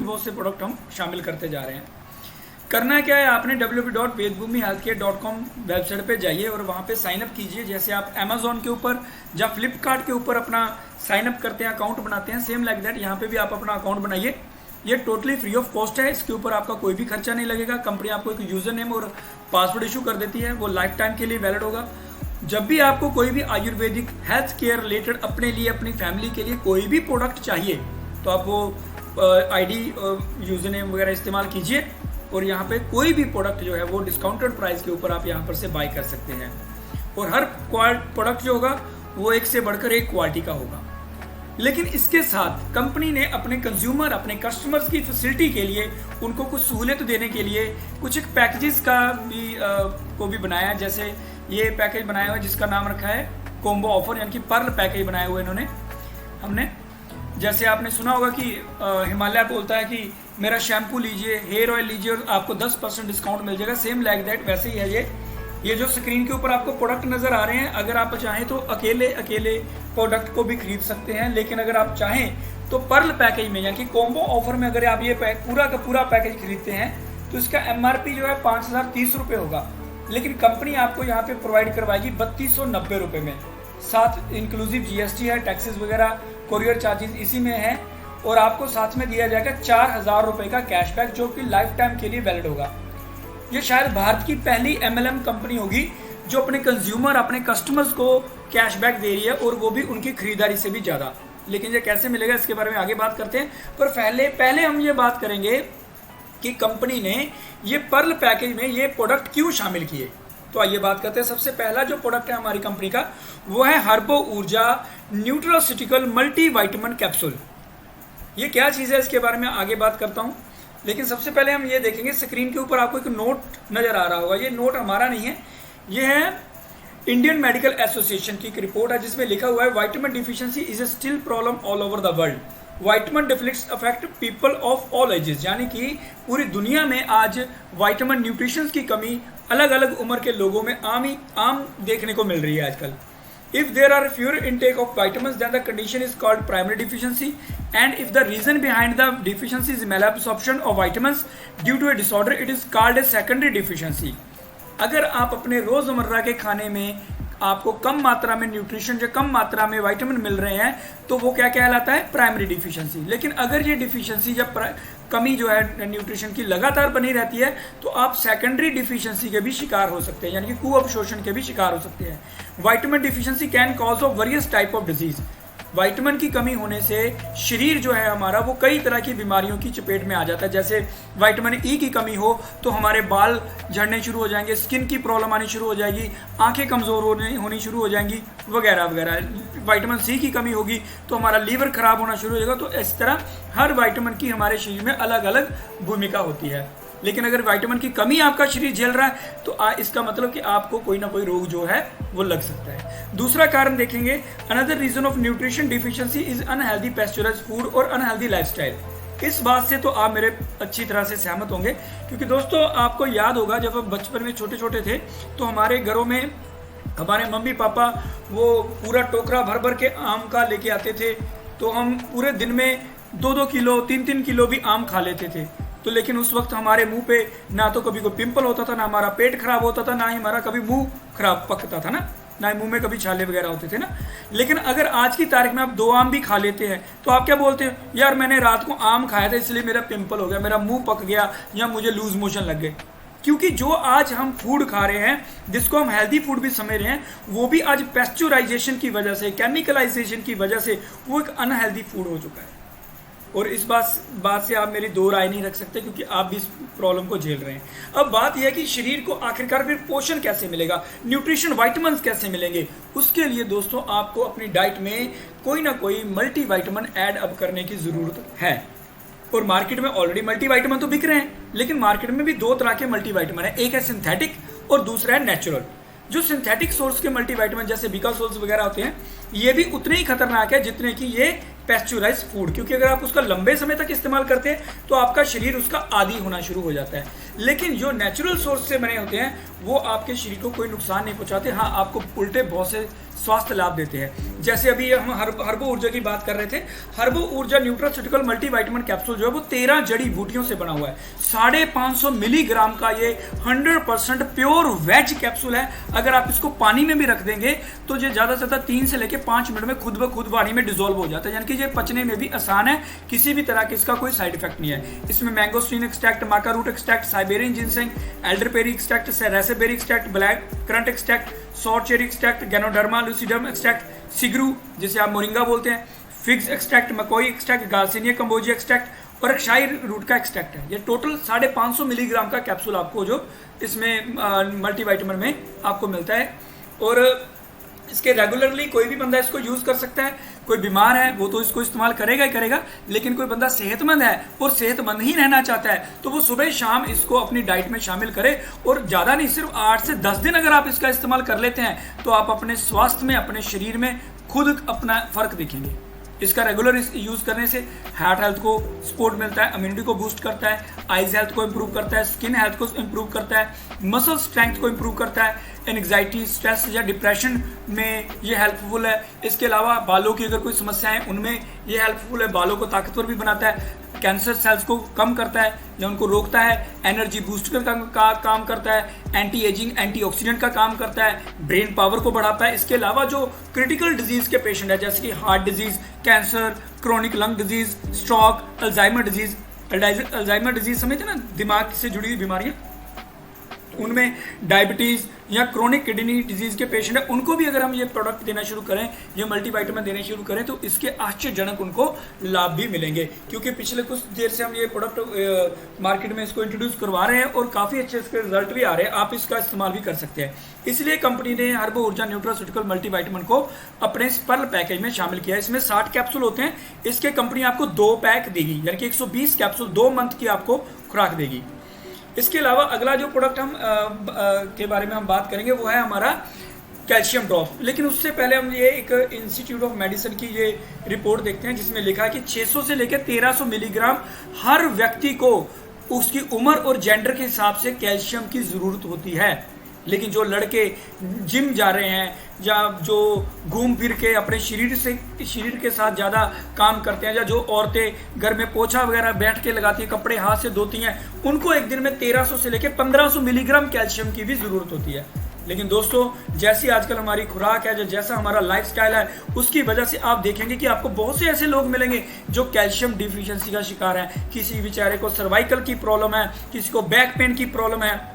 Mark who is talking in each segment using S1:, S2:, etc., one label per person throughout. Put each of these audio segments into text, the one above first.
S1: बहुत से प्रोडक्ट हम शामिल करते जा रहे हैं। करना क्या है, आपने www.vedbhumihealthcare.com वेबसाइट पे जाइए और वहाँ पे साइन अप कीजिए। जैसे आप अमेजोन के ऊपर या फ्लिपकार्ट के ऊपर अपना साइन अप करते हैं, अकाउंट बनाते हैं, सेम लाइक दैट यहाँ पे भी आप अपना अकाउंट बनाइए। ये टोटली फ्री ऑफ कॉस्ट है, इसके ऊपर आपका कोई भी खर्चा नहीं लगेगा। कंपनी आपको एक यूजर नेम और पासवर्ड इशू कर देती है, वो लाइफ टाइम के लिए वैलिड होगा। जब भी आपको कोई भी आयुर्वेदिक हेल्थ केयर रिलेटेड अपने लिए, अपनी फैमिली के लिए कोई भी प्रोडक्ट चाहिए तो आप वो आईडी यूजर नेम वगैरह इस्तेमाल कीजिए और यहाँ पे कोई भी प्रोडक्ट जो है वो डिस्काउंटेड प्राइस के ऊपर आप यहाँ पर से बाय कर सकते हैं। और हर प्रोडक्ट जो होगा वो एक से बढ़कर एक क्वालिटी का होगा। लेकिन इसके साथ कंपनी ने अपने कंज्यूमर, अपने कस्टमर्स की फैसिलिटी के लिए, उनको कुछ सहूलियत देने के लिए कुछ एक पैकेजेस का भी को भी बनाया। जैसे ये पैकेज बनाया हुआ है जिसका नाम रखा है कॉम्बो ऑफर, यानी कि पर्ल पैकेज बनाए हुए इन्होंने। हमने जैसे आपने सुना होगा कि हिमालय बोलता है कि मेरा शैम्पू लीजिए, हेयर ऑयल लीजिए और आपको 10% डिस्काउंट मिल जाएगा। सेम लाइक दैट वैसे ही है ये जो स्क्रीन के ऊपर आपको प्रोडक्ट नजर आ रहे हैं, अगर आप चाहें तो अकेले प्रोडक्ट को भी खरीद सकते हैं। लेकिन अगर आप चाहें तो पर्ल पैकेज में, यानी कि कॉम्बो ऑफर में अगर आप ये पूरा का पूरा पैकेज खरीदते हैं तो इसका MRP जो है 5030 रुपये होगा। लेकिन कंपनी आपको यहाँ पे प्रोवाइड करवाएगी 3290 रुपये में। साथ इंक्लूसिव GST है, टैक्सेस वगैरह, कोरियर चार्जेस इसी में है। और आपको साथ में दिया जाएगा 4000 रुपये का कैशबैक जो कि लाइफ टाइम के लिए वैलिड होगा। ये शायद भारत की पहली MLM कंपनी होगी जो अपने कंज्यूमर, अपने कस्टमर्स को कैशबैक दे रही है, और वो भी उनकी खरीदारी से भी ज़्यादा। लेकिन ये कैसे मिलेगा इसके बारे में आगे बात करते हैं, पर पहले हम ये बात करेंगे कि कंपनी ने ये पर्ल पैकेज में ये प्रोडक्ट क्यों शामिल किए। तो आइए बात करते हैं। सबसे पहला जो प्रोडक्ट है हमारी कंपनी का वो है हर्बो ऊर्जा न्यूट्रास्यूटिकल मल्टीविटामिन कैप्सूल। ये क्या चीज़ है इसके बारे में आगे बात करता हूँ। लेकिन सबसे पहले हम ये देखेंगे, स्क्रीन के ऊपर आपको एक नोट नज़र आ रहा होगा। ये नोट हमारा नहीं है, ये है इंडियन मेडिकल एसोसिएशन की एक रिपोर्ट है जिसमें लिखा हुआ है vitamin deficiency is a still problem all over the world. Vitamin deficiency affect people of all ages, यानी कि पूरी दुनिया में आज विटामिन न्यूट्रिशन की कमी अलग अलग उम्र के लोगों में आम देखने को मिल रही है आजकल। If there are fewer intake of vitamins, then the condition is called primary deficiency. And if the reason behind the deficiency is malabsorption of vitamins due to a disorder, it is called a secondary deficiency. अगर आप अपने रोजमर्रा के खाने में आपको कम मात्रा में न्यूट्रिशन या कम मात्रा में विटामिन मिल रहे हैं तो वो क्या कहलाता है, प्राइमरी डिफिशिएंसी। लेकिन अगर ये डिफिशिएंसी जब कमी जो है न्यूट्रिशन की लगातार बनी रहती है तो आप सेकेंडरी डिफिशिएंसी के भी शिकार हो सकते हैं, यानी कि कुअवशोषण के भी शिकार हो सकते हैं। Vitamin deficiency can cause of various type of disease. Vitamin की कमी होने से शरीर जो है हमारा वो कई तरह की बीमारियों की चपेट में आ जाता है। जैसे विटामिन ई की कमी हो तो हमारे बाल झड़ने शुरू हो जाएंगे, स्किन की प्रॉब्लम आनी शुरू हो जाएगी, आंखें कमज़ोर होनी शुरू हो जाएंगी वगैरह वगैरह। विटामिन सी की कमी होगी तो हमारा लीवर खराब होना शुरू हो जाएगा। तो इस तरह हर विटामिन की हमारे शरीर में अलग अलग भूमिका होती है। लेकिन अगर विटामिन की कमी आपका शरीर झेल रहा है तो इसका मतलब कि आपको कोई ना कोई रोग जो है वो लग सकता है। दूसरा कारण देखेंगे, another reason of nutrition deficiency is unhealthy pasteurised food और अनहेल्दी लाइफस्टाइल। इस बात से तो आप मेरे अच्छी तरह से सहमत होंगे, क्योंकि दोस्तों आपको याद होगा जब हम बचपन में छोटे छोटे थे तो हमारे घरों में हमारे मम्मी पापा वो पूरा टोकरा भर भर के आम का लेके आते थे, तो हम पूरे दिन में 2-2 किलो 3-3 किलो भी आम खा लेते थे। तो लेकिन उस वक्त हमारे मुंह पे ना तो कभी कोई पिंपल होता था, ना हमारा पेट खराब होता था, ना ही हमारा कभी मुंह खराब पकता था, ना ही मुंह में कभी छाले वगैरह होते थे ना। लेकिन अगर आज की तारीख में आप 2 आम भी खा लेते हैं तो आप क्या बोलते हैं, यार मैंने रात को आम खाया था इसलिए मेरा पिंपल हो गया, मेरा मुंह पक गया या मुझे लूज मोशन लग गए। क्योंकि जो आज हम फूड खा रहे हैं, जिसको हम हेल्दी फूड भी समझ रहे हैं, वो भी आज पेस्चुराइजेशन की वजह से, केमिकलाइजेशन की वजह से वो एक अनहेल्दी फूड हो चुका है। और इस बात से आप मेरी 2 राय नहीं रख सकते, क्योंकि आप भी इस प्रॉब्लम को झेल रहे हैं। अब बात यह है कि शरीर को आखिरकार फिर पोषण कैसे मिलेगा, न्यूट्रिशन विटामिन्स कैसे मिलेंगे। उसके लिए दोस्तों आपको अपनी डाइट में कोई ना कोई मल्टीविटामिन ऐड अप करने की ज़रूरत है। और मार्केट में ऑलरेडी मल्टीविटामिन तो बिक रहे हैं, लेकिन मार्केट में भी 2 तरह के मल्टीविटामिन है, एक है सिंथेटिक और दूसरा है नेचुरल। जो सिंथेटिक सोर्स के मल्टीविटामिन जैसे बिकासोल्स वगैरह होते हैं, ये भी उतने ही खतरनाक है जितने कि ये पेस्चुराइज्ड फूड, क्योंकि अगर आप उसका लंबे समय तक इस्तेमाल करते हैं तो आपका शरीर उसका आदी होना शुरू हो जाता है। लेकिन जो नेचुरल सोर्स से बने होते हैं वो आपके शरीर को कोई नुकसान नहीं पहुंचाते, हाँ आपको उल्टे बहुत से स्वास्थ्य लाभ देते हैं। जैसे अभी हम हर्बो ऊर्जा की बात कर रहे थे, हर्बो ऊर्जा न्यूट्रास्यूटिकल मल्टीविटामिन कैप्सूल जो है वो 13 जड़ी बूटियों से बना हुआ है। 550 मिलीग्राम का ये 100% प्योर वेज कैप्सूल है। अगर आप इसको पानी में भी रख देंगे तो ये ज़्यादा से ज़्यादा 3 से लेकर 5 मिनट में खुद ब खुद पानी में डिजोल्व हो जाता है, यानी कि ये पचने में भी आसान है, किसी भी तरह के इसका कोई साइड इफेक्ट नहीं है। इसमें mangosteen extract, maca root extract, Siberian ginseng, elderberry extract, raspberry extract, black currant extract, sour cherry extract, ganoderma lucidum extract, सिगरू जिसे आप मोरिंगा बोलते हैं, फिग्स एक्सट्रैक्ट, मकोई एक्सट्रैक्ट, गार्सिनिया कंबोजिया एक्सट्रैक्ट और अक्षाई रूट का एक्सट्रैक्ट है। ये टोटल 550 मिलीग्राम का कैप्सूल आपको जो इसमें मल्टीविटामिन में आपको मिलता है। और इसके रेगुलरली कोई भी बंदा इसको यूज़ कर सकता है। कोई बीमार है वो तो इसको इस्तेमाल करेगा ही करेगा, लेकिन कोई बंदा सेहतमंद है और सेहतमंद ही रहना चाहता है तो वो सुबह शाम इसको अपनी डाइट में शामिल करे। और ज़्यादा नहीं, सिर्फ 8 से 10 दिन अगर आप इसका इस्तेमाल कर लेते हैं तो आप अपने स्वास्थ्य में, अपने शरीर में खुद अपना फ़र्क देखेंगे। इसका रेगुलर यूज़ करने से हार्ट हेल्थ को सपोर्ट मिलता है, इम्यूनिटी को बूस्ट करता है, आइज हेल्थ को इम्प्रूव करता है, स्किन हेल्थ को इम्प्रूव करता है, मसल स्ट्रेंथ को इम्प्रूव करता है, एंग्जाइटी, स्ट्रेस या डिप्रेशन में ये हेल्पफुल है। इसके अलावा बालों की अगर कोई समस्या है उनमें ये हेल्पफुल है, बालों को ताकतवर भी बनाता है, कैंसर सेल्स को कम करता है या उनको रोकता है, एनर्जी बूस्टर का काम करता है, एंटी एजिंग, एंटीऑक्सीडेंट का काम करता है, ब्रेन पावर को बढ़ाता है। इसके अलावा जो क्रिटिकल डिजीज़ के पेशेंट है जैसे कि heart disease, cancer, chronic lung disease, stroke, Alzheimer disease समझते ना, दिमाग से जुड़ी हुई बीमारियाँ, उनमें डायबिटीज़ या क्रोनिक किडनी डिजीज़ के पेशेंट है उनको भी अगर हम ये प्रोडक्ट देना शुरू करें, ये मल्टीविटामिन देने शुरू करें तो इसके आश्चर्यजनक उनको लाभ भी मिलेंगे। क्योंकि पिछले कुछ देर से हम ये प्रोडक्ट मार्केट में इसको इंट्रोड्यूस करवा रहे हैं और काफ़ी अच्छे इसके रिजल्ट भी आ रहे हैं, आप इसका इस्तेमाल भी कर सकते हैं। इसलिए कंपनी ने हर्बो ऊर्जा न्यूट्रास्यूटिकल मल्टीविटामिन को अपने स्पर्ल पैकेज में शामिल किया है। इसमें 60 कैप्सूल होते हैं, इसके कंपनी आपको 2 पैक देगी, यानी कि 120 कैप्सूल 2 मंथ की आपको खुराक देगी। इसके अलावा अगला जो प्रोडक्ट हम के बारे में हम बात करेंगे वो है हमारा कैल्शियम ड्रॉप। लेकिन उससे पहले हम ये एक इंस्टीट्यूट ऑफ मेडिसिन की ये रिपोर्ट देखते हैं जिसमें लिखा है कि 600 से लेकर 1300 मिलीग्राम हर व्यक्ति को उसकी उम्र और जेंडर के हिसाब से कैल्शियम की ज़रूरत होती है। लेकिन जो लड़के जिम जा रहे हैं या जो घूम फिर के अपने शरीर के साथ ज़्यादा काम करते हैं, या जो औरतें घर में पोछा वगैरह बैठ के लगाती हैं, कपड़े हाथ से धोती हैं, उनको एक दिन में 1300 से लेकर 1500 मिलीग्राम कैल्शियम की भी ज़रूरत होती है। लेकिन दोस्तों जैसी आजकल हमारी खुराक है, जैसा हमारा लाइफस्टाइल है, उसकी वजह से आप देखेंगे कि आपको बहुत से ऐसे लोग मिलेंगे जो कैल्शियम डिफिशिएंसी का शिकार हैं। किसी बेचारे को सर्वाइकल की प्रॉब्लम है, किसी को बैक पेन की प्रॉब्लम है,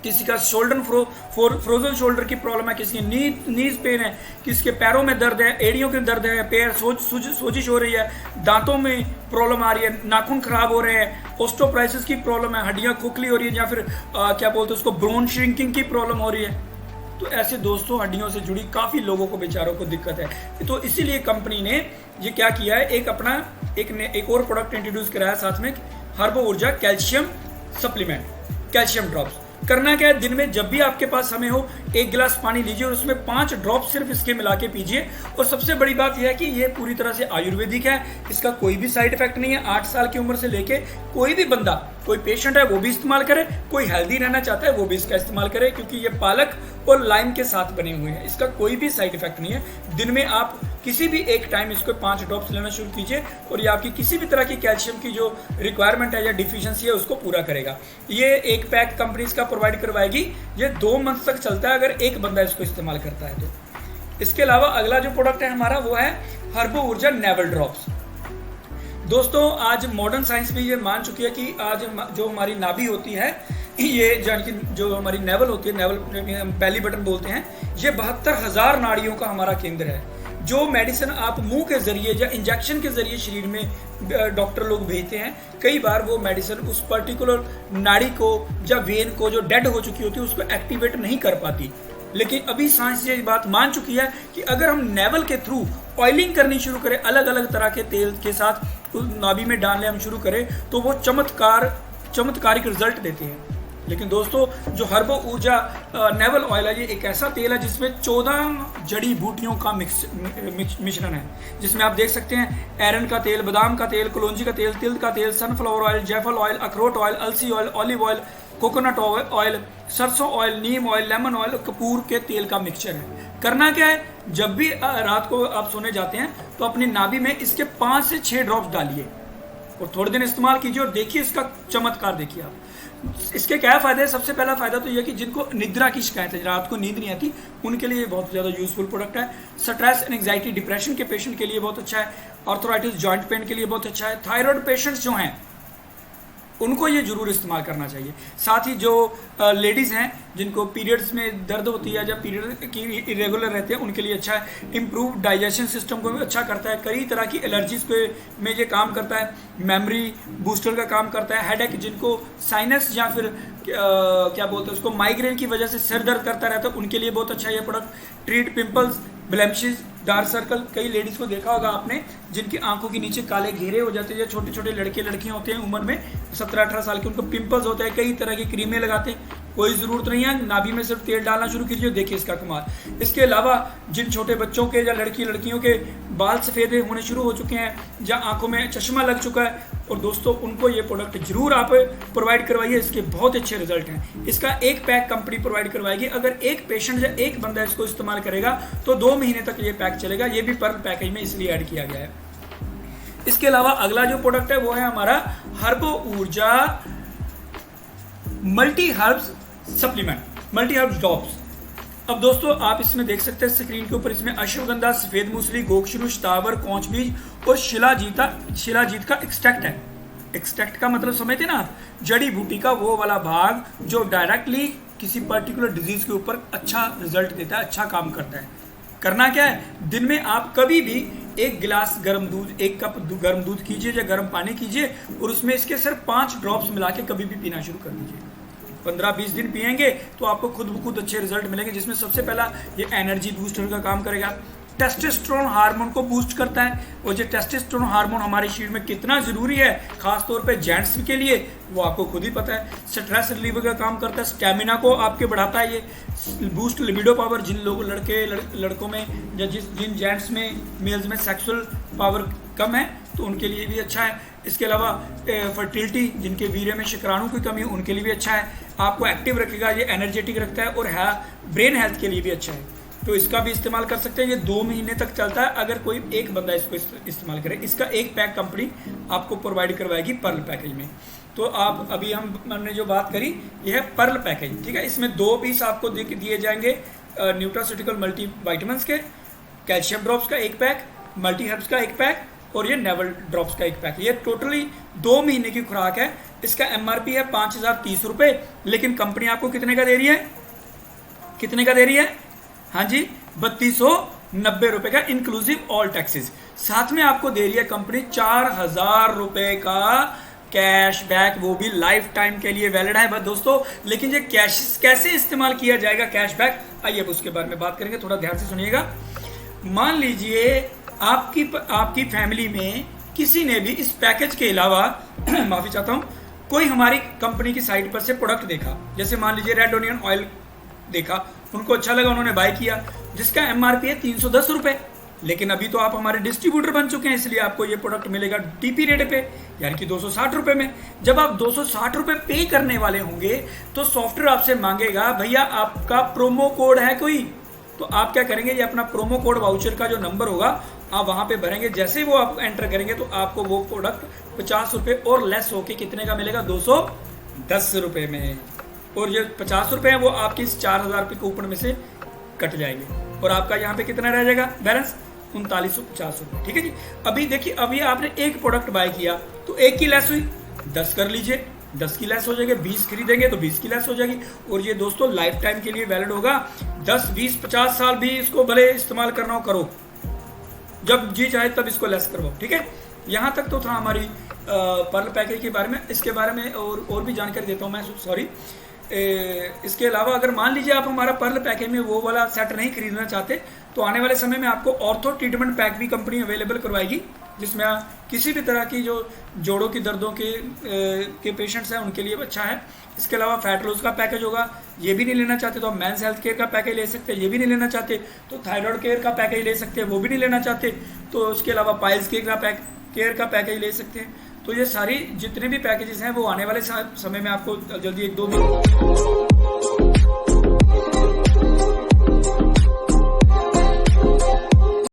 S1: किसी का शोल्डर फ्रोजन शोल्डर की प्रॉब्लम है, किसी की नीज पेन है, किसी के पैरों में दर्द है, एड़ियों के दर्द है, पैर सोजिश हो रही है, दांतों में प्रॉब्लम आ रही है, नाखून खराब हो रहे हैं, ऑस्टोप्राइसिस की प्रॉब्लम है, हड्डियां खोखली हो रही है, या फिर क्या बोलते हैं उसको ब्रोन श्रिंकिंग की प्रॉब्लम हो रही है। तो ऐसे दोस्तों हड्डियों से जुड़ी काफ़ी लोगों को बेचारों को दिक्कत है। तो इसीलिए कंपनी ने ये क्या किया है, एक और प्रोडक्ट इंट्रोड्यूस कराया साथ में, हर्बो ऊर्जा कैल्शियम सप्लीमेंट, कैल्शियम ड्रॉप्स। करना क्या है, दिन में जब भी आपके पास समय हो 1 गिलास पानी लीजिए और उसमें 5 ड्रॉप सिर्फ इसके मिला के पीजिए। और सबसे बड़ी बात यह है कि ये पूरी तरह से आयुर्वेदिक है, इसका कोई भी साइड इफेक्ट नहीं है। 8 साल की उम्र से लेके कोई भी बंदा, कोई पेशेंट है वो भी इस्तेमाल करे, कोई हेल्दी रहना चाहता है वो भी इसका इस्तेमाल करे, क्योंकि ये पालक और लाइम के साथ बने हुए हैं, इसका कोई भी साइड इफेक्ट नहीं है। दिन में आप किसी भी एक टाइम इसको 5 ड्रॉप्स लेना शुरू कीजिए और ये आपकी किसी भी तरह की कैल्शियम की जो रिक्वायरमेंट है या डिफिशिएंसी है उसको पूरा करेगा। ये एक पैक कंपनी इसका प्रोवाइड करवाएगी, ये 2 मंथ तक चलता है अगर एक बंदा इसको इस्तेमाल करता है तो। इसके अलावा अगला जो प्रोडक्ट है हमारा वो है हर्बो ऊर्जा नेवल ड्रॉप्स। दोस्तों आज मॉडर्न साइंस भी ये मान चुकी है कि आज जो हमारी नाभि होती है, ये जान की जो हमारी नेवल होती है, नेवल बेली बटन बोलते हैं, ये 72,000 नाड़ियों का हमारा केंद्र है। जो मेडिसिन आप मुंह के जरिए या इंजेक्शन के जरिए शरीर में डॉक्टर लोग भेजते हैं, कई बार वो मेडिसिन उस पर्टिकुलर नाड़ी को या वेन को जो डेड हो चुकी होती है उसको एक्टिवेट नहीं कर पाती। लेकिन अभी साइंस ये बात मान चुकी है कि अगर हम नेवल के थ्रू ऑयलिंग करनी शुरू करें, अलग अलग तरह के तेल के साथ नाभि में डालने हम शुरू करें, तो वो चमत्कारिक रिजल्ट देते हैं। लेकिन दोस्तों जो हर्बो ऊर्जा नेवल ऑयल है, ये एक ऐसा तेल है जिसमें 14 जड़ी बूटियों का मिश्रण है, जिसमें आप देख सकते हैं एरन का तेल, बादाम का तेल, कलौंजी का तेल, तिल का तेल, सनफ्लावर ऑयल, जायफल ऑयल, अखरोट ऑयल, अलसी oil, olive oil, coconut oil, सरसों ऑयल, नीम ऑयल, लेमन ऑयल, कपूर के तेल का मिक्सचर है। करना क्या है, जब भी रात को आप सोने जाते हैं तो अपनी नाभि में इसके 5 से 6 ड्रॉप्स डालिए और थोड़े दिन इस्तेमाल कीजिए और देखिए इसका चमत्कार देखिए आप। इसके क्या फायदे हैं? सबसे पहला फायदा तो यह कि जिनको निद्रा की शिकायत है, रात को नींद नहीं आती, उनके लिए बहुत ज़्यादा यूजफुल प्रोडक्ट है। स्ट्रेस एंड एंग्जाइटी डिप्रेशन के पेशेंट के लिए बहुत अच्छा है। आर्थराइटिस जॉइंट पेन के लिए बहुत अच्छा है। थायराइड पेशेंट्स जो हैं उनको ये जरूर इस्तेमाल करना चाहिए। साथ ही जो लेडीज़ हैं जिनको पीरियड्स में दर्द होती है या पीरियड की इरेगुलर रहते हैं, उनके लिए अच्छा है। इम्प्रूव डाइजेशन सिस्टम को भी अच्छा करता है। कई तरह की एलर्जीज के में ये काम करता है। मेमोरी बूस्टर का काम करता है। हेडेक, जिनको साइनस या फिर क्या बोलते हैं उसको, माइग्रेन की वजह से सिर दर्द करता रहता है, उनके लिए बहुत अच्छा है ये product. Treat pimples, blemishes, dark circle. कई लेडीज़ को देखा होगा आपने जिनकी आंखों के नीचे काले घेरे हो जाते हैं, या छोटे छोटे लड़के लड़कियां होते हैं उम्र में 17-18 साल के, उनको पिंपल्स होते हैं। कई तरह की क्रीमें लगाते हैं, कोई ज़रूरत नहीं है, नाभि में सिर्फ तेल डालना शुरू कीजिए, देखिए इसका कमाल। इसके अलावा जिन छोटे बच्चों के या लड़कियों के बाल सफ़ेद होने शुरू हो चुके हैं या आंखों में चश्मा लग चुका है, और दोस्तों उनको ये प्रोडक्ट जरूर आप प्रोवाइड करवाइए। इसके बहुत अच्छे रिजल्ट हैं। इसका एक पैक कंपनी प्रोवाइड करवाएगी। अगर एक पेशेंट या एक बंदा इसको इस्तेमाल करेगा तो 2 महीने तक ये पैक चलेगा। ये भी पर्ल पैकेज में इसलिए ऐड किया गया है। इसके अलावा अगला जो प्रोडक्ट है वो है हमारा हर्बो ऊर्जा multi herbs supplement, multi herbs drops. अब दोस्तों आप इसमें देख सकते हैं स्क्रीन के ऊपर, इसमें अश्वगंधा, सफेद मूसली, गोक्षरू, शतावर, कौच बीज और शिलाजीत का एक्सट्रैक्ट है। एक्सट्रैक्ट का मतलब समझते ना, जड़ी बूटी का वो वाला भाग जो डायरेक्टली किसी पर्टिकुलर डिजीज के ऊपर अच्छा रिजल्ट देता है, अच्छा काम करता है। करना क्या है, दिन में आप कभी भी 1 गिलास गर्म दूध, 1 कप गर्म दूध कीजिए या गर्म पानी कीजिए और उसमें इसके सिर्फ 5 ड्रॉप्स मिला के कभी भी पीना शुरू कर दीजिए। 15-20 दिन पिएंगे तो आपको खुद ब खुद अच्छे रिजल्ट मिलेंगे। जिसमें सबसे पहला ये एनर्जी बूस्टर का काम करेगा। टेस्टोस्टेरोन हार्मोन को बूस्ट करता है, और ये टेस्टोस्टेरोन हार्मोन हमारे शरीर में कितना ज़रूरी है, खासतौर पे जेंट्स के लिए, वो आपको खुद ही पता है। स्ट्रेस रिलीवर का काम करता है। स्टेमिना को आपके बढ़ाता है। ये बूस्ट लिबिडो पावर, जिन लोगों लड़कों में या जिन जेंट्स में, मेल्स में सेक्सुअल पावर कम है तो उनके लिए भी अच्छा है। इसके अलावा फर्टिलिटी, जिनके वीर्य में शुक्राणु की कमी है, उनके लिए भी अच्छा है। आपको एक्टिव रखेगा, ये एनर्जेटिक रखता है, और ब्रेन हेल्थ के लिए भी अच्छा है। तो इसका भी इस्तेमाल कर सकते हैं। ये 2 महीने तक चलता है अगर कोई एक बंदा इसको इस्तेमाल करे। इसका एक पैक कंपनी आपको प्रोवाइड करवाएगी पर्ल पैकेज में। तो आप अभी हमने जो बात करी ये है पर्ल पैकेज, ठीक है। इसमें 2 पीस आपको दिए जाएंगे न्यूट्रास्यूटिकल मल्टी वाइटामिन्स के, कैल्शियम ड्रॉप्स का 1 पैक, मल्टी हर्ब्स का 1 पैक और ये नेवल ड्रॉप्स का 1 पैक। ये टोटली 2 महीने की खुराक है। इसका MRP है 5030 रुपये, लेकिन कंपनी आपको कितने का दे रही है? कितने का दे रही है? हाँ जी, 3290 रुपये का, इंक्लूसिव ऑल टैक्सेस। साथ में आपको दे रही है कंपनी 4000 रुपये का कैशबैक, वो भी लाइफ टाइम के लिए वैलिड है बस दोस्तों। लेकिन ये कैसे इस्तेमाल किया जाएगा कैशबैक, आइए अब उसके बारे में बात करेंगे। थोड़ा ध्यान से सुनिएगा। मान लीजिए आपकी फैमिली में किसी ने भी इस पैकेज के अलावा माफी चाहता हूँ, कोई हमारी कंपनी की साइट पर से प्रोडक्ट देखा, जैसे मान लीजिए रेड ओनियन ऑयल देखा, उनको अच्छा लगा, उन्होंने बाय किया, जिसका MRP है 310 रुपये। लेकिन अभी तो आप हमारे डिस्ट्रीब्यूटर बन चुके हैं, इसलिए आपको ये प्रोडक्ट मिलेगा DP रेट पे, यानी कि 260 रुपये में। जब आप 260 रुपये पे करने वाले होंगे तो सॉफ्टवेयर आपसे मांगेगा, भैया आपका प्रोमो कोड है कोई? तो आप क्या करेंगे, ये अपना प्रोमो कोड वाउचर का जो नंबर होगा आप वहाँ पे भरेंगे। जैसे ही वो आप एंटर करेंगे तो आपको वो प्रोडक्ट 50 रुपये और लेस होके कितने का मिलेगा? 210 रुपये में। और ये 50 रुपये है वो आपके इस 4000 रुपये कूपन में से कट जाएंगे और आपका यहाँ पे कितना रह जाएगा बैलेंस? 3950 रुपये। ठीक है जी। अभी देखिए, अभी आपने एक प्रोडक्ट बाय किया तो 1 की लेस हुई, 10 कर लीजिए, 10 की लेस हो जाएगी। 20 खरीदेंगे तो 20 की लेस हो जाएगी। और ये दोस्तों लाइफ टाइम के लिए वैलिड होगा। 10, 20, 50 साल भी इसको भले इस्तेमाल करना हो करो, जब जी चाहे तब इसको लेस करवाओ। ठीक है, यहाँ तक तो था हमारी पर्ल पैकेज के बारे में। इसके बारे में और भी जानकारी देता हूँ मैं, सॉरी। इसके अलावा अगर मान लीजिए आप हमारा पर्ल पैकेज में वो वाला सेट नहीं खरीदना चाहते तो आने वाले समय में आपको ऑर्थो ट्रीटमेंट पैक भी कंपनी अवेलेबल करवाएगी, जिसमें किसी भी तरह की जो जोड़ों की दर्दों के पेशेंट्स हैं उनके लिए अच्छा है। इसके अलावा फैट लॉस का पैकेज होगा, ये भी नहीं लेना चाहते तो आप मेंस हेल्थ केयर का पैकेज ले सकते हैं, ये भी नहीं लेना चाहते तो थायराइड केयर का पैकेज ले सकते हैं, वो भी नहीं लेना चाहते तो उसके अलावा पाइल्स केयर का पैकेज ले सकते हैं। तो ये सारी जितने भी पैकेजेस हैं वो आने वाले समय में आपको जल्दी 1-2 दिन